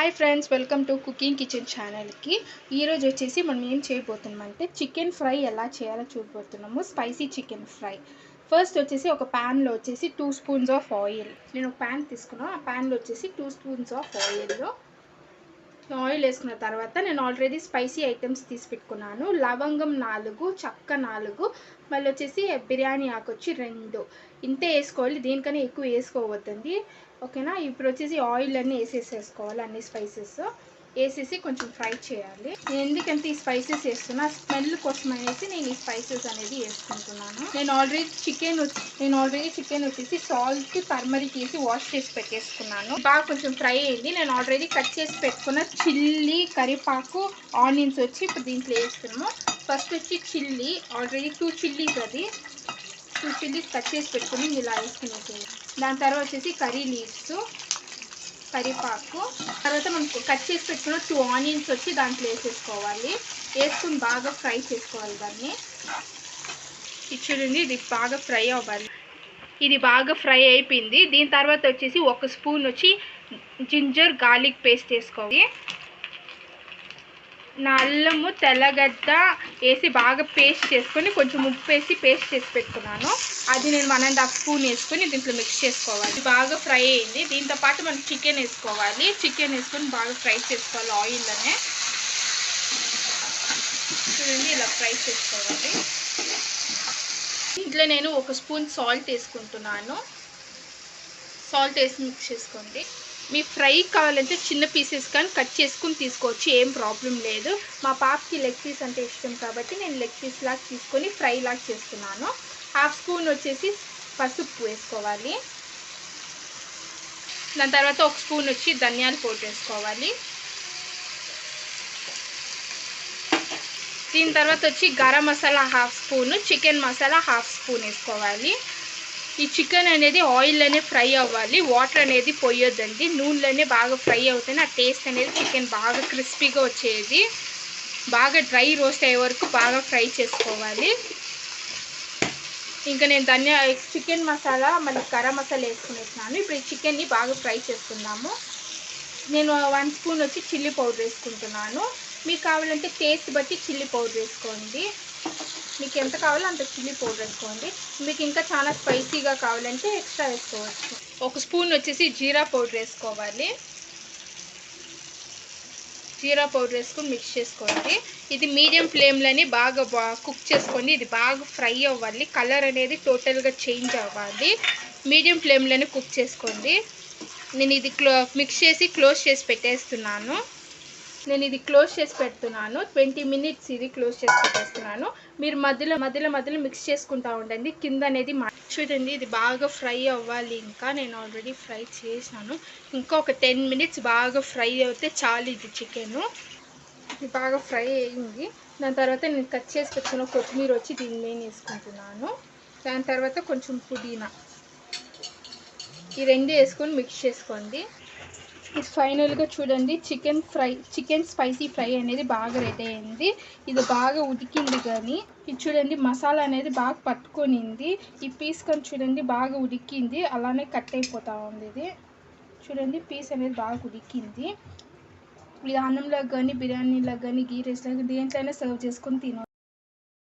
Hi friends, welcome to cooking kitchen ఛానల్కి. ఈరోజు వచ్చేసి మనం ఏం చేయబోతున్నామంటే చికెన్ ఫ్రై ఎలా చేయాలో చూడబోతున్నాము. Spicy chicken fry. ఫస్ట్ వచ్చేసి ఒక ప్యాన్లో వచ్చేసి 2 స్పూన్స్ ఆఫ్ ఆయిల్. నేను ఒక ప్యాన్ తీసుకున్నాను. ఆ ప్యాన్లో వచ్చేసి 2 స్పూన్స్ ఆఫ్ ఆయిల్ వేసుకున్న తర్వాత నేను ఆల్రెడీ స్పైసీ ఐటమ్స్ తీసి పెట్టుకున్నాను. లవంగం 4, చెక్క 4, మళ్ళీ వచ్చేసి బిర్యానీ ఆకు వచ్చి 2. ఇంతే వేసుకోవాలి, దీనికన్నా ఎక్కువ వేసుకోవద్దండి. ఓకేనా. ఇప్పుడు వచ్చేసి ఆయిల్ అన్నీ వేసేసుకోవాలి, అన్ని స్పైసెస్ వేసేసి కొంచెం ఫ్రై చేయాలి. నేను ఎందుకంటే ఈ స్పైసెస్ వేస్తున్నా, స్మెల్ కోసం అనేసి నేను ఈ స్పైసెస్ అనేది వేసుకుంటున్నాను. నేను ఆల్రెడీ చికెన్ వచ్చేసి సాల్ట్, టర్మరిక్ వేసి వాష్ చేసి పెట్టేసుకున్నాను. బాగా కొంచెం ఫ్రై అయింది. నేను ఆల్రెడీ కట్ చేసి పెట్టుకున్న చిల్లీ, కరివేపాకు, ఆనియన్స్ వచ్చి ఇప్పుడు దీంట్లో వేస్తున్నాము. ఫస్ట్ వచ్చి chilli, already 2 chillies, 2 chillies cut చేసి పెట్టుకుని ఇలా వేసుకునేసి. దాని తర్వాత వచ్చేసి కర్రీ లీవ్స్, కరివేపాకు, తర్వాత మనం కట్ చేసి పెట్టుకున్న 2 ఆనియన్స్ వచ్చి దాంట్లో వేసేసుకోవాలి. వేసుకుని బాగా ఫ్రై చేసుకోవాలి దాన్ని. ఇది చూడండి, ఇది బాగా ఫ్రై అవ్వాలి. ఇది బాగా ఫ్రై అయిపోయింది. దీని తర్వాత వచ్చేసి 1 స్పూన్ వచ్చి జింజర్ గార్లిక్ పేస్ట్ వేసుకోవాలి. నా అల్లము, తెల్లగడ్డ వేసి బాగా పేస్ట్ చేసుకొని కొంచెం ఉప్పు వేసి పేస్ట్ చేసి పెట్టుకున్నాను. అది నేను 1.5 స్పూన్ వేసుకొని దీంట్లో మిక్స్ చేసుకోవాలి. బాగా ఫ్రై అయింది. దీంతో పాటు మనం చికెన్ వేసుకోవాలి. చికెన్ వేసుకొని బాగా ఫ్రై చేసుకోవాలి ఆయిల్లోనే. చూడండి, ఇలా ఫ్రై చేసుకోవాలి. దీంట్లో నేను 1 స్పూన్ సాల్ట్ వేసుకుంటున్నాను. సాల్ట్ వేసి మిక్స్ చేసుకోండి. మీ ఫ్రై కావాలంటే చిన్న పీసెస్ కానీ కట్ చేసుకుని తీసుకోవచ్చు, ఏం ప్రాబ్లం లేదు. మా పాపకి లెగ్ పీస్ అంటే ఇష్టం కాబట్టి నేను లెగ్ పీస్ లాగా తీసుకొని ఫ్రై లాగా చేస్తున్నాను. 1/2 స్పూన్ వచ్చేసి పసుపు వేసుకోవాలి. దాని తర్వాత 1 స్పూన్ వచ్చి ధనియాల పౌడర్ వేసుకోవాలి. దీని తర్వాత వచ్చి garam masala 1/2 spoon, chicken masala 1/2 spoon వేసుకోవాలి. ఈ చికెన్ అనేది ఆయిల్లోనే ఫ్రై అవ్వాలి, వాటర్ అనేది పోయొద్దండి. నూనెలోనే బాగా ఫ్రై అవుతేనే ఆ టేస్ట్ అనేది చికెన్ బాగా క్రిస్పీగా వచ్చేది. బాగా డ్రై రోస్ట్ అయ్యే వరకు బాగా ఫ్రై చేసుకోవాలి. ఇంకా నేను చికెన్ మసాలా మళ్ళీ గరం మసాలా వేసుకునేస్తున్నాను. ఇప్పుడు ఈ చికెన్ని బాగా ఫ్రై చేసుకుందాము. నేను 1 స్పూన్ వచ్చి చిల్లీ పౌడర్ వేసుకుంటున్నాను. మీకు కావాలంటే టేస్ట్ బట్టి చిల్లీ పౌడర్ వేసుకోండి. మీకు ఎంత కావాలో అంత చిల్లీ పౌడర్ వేసుకోండి. మీకు ఇంకా చాలా స్పైసీగా కావాలంటే ఎక్స్ట్రా వేసుకోవచ్చు. 1 స్పూన్ వచ్చేసి జీరా పౌడర్ వేసుకోవాలి. జీరా పౌడర్ వేసుకొని మిక్స్ చేసుకోండి. ఇది మీడియం ఫ్లేమ్లోనే బాగా కుక్ చేసుకోండి. ఇది బాగా ఫ్రై అవ్వాలి, కలర్ అనేది టోటల్గా చేంజ్ అవ్వాలి. మీడియం ఫ్లేమ్లోనే కుక్ చేసుకోండి. నేను ఇది మిక్స్ చేసి క్లోజ్ చేసి పెట్టేస్తున్నాను. 20 మినిట్స్ ఇది క్లోజ్ చేసి పెట్టేస్తున్నాను. మీరు మధ్యలో మిక్స్ చేసుకుంటూ ఉండండి. కింద అనేది చూడండి, ఇది బాగా ఫ్రై అవ్వాలి. ఇంకా నేను ఆల్రెడీ ఫ్రై చేశాను. ఇంకా ఒక 10 మినిట్స్ బాగా ఫ్రై అవుతే చాలు. ఇది చికెను ఇది బాగా ఫ్రై అయ్యింది. దాని తర్వాత నేను కట్ చేసి పెట్టుకున్న కొత్తిమీర వచ్చి దీని మీద వేసుకుంటున్నాను. దాని తర్వాత కొంచెం పుదీనా, ఈ 2 వేసుకొని మిక్స్ చేసుకోండి. ఇది ఫైనల్గా చూడండి, చికెన్ స్పైసీ ఫ్రై అనేది బాగా రెడీ అయింది. ఇది బాగా ఉడికింది. కానీ ఇది చూడండి, మసాలా అనేది బాగా పట్టుకొనింది. ఈ పీస్ కానీ చూడండి బాగా ఉడికింది, అలానే కట్ అయిపోతూ ఉంది. ఇది చూడండి, పీస్ అనేది బాగా ఉడికింది. ఇది అన్నంలో కానీ, బిర్యానీలో కానీ, గీ రైస్లో కానీ దేంట్లోనే సర్వ్ చేసుకొని తినవచ్చు.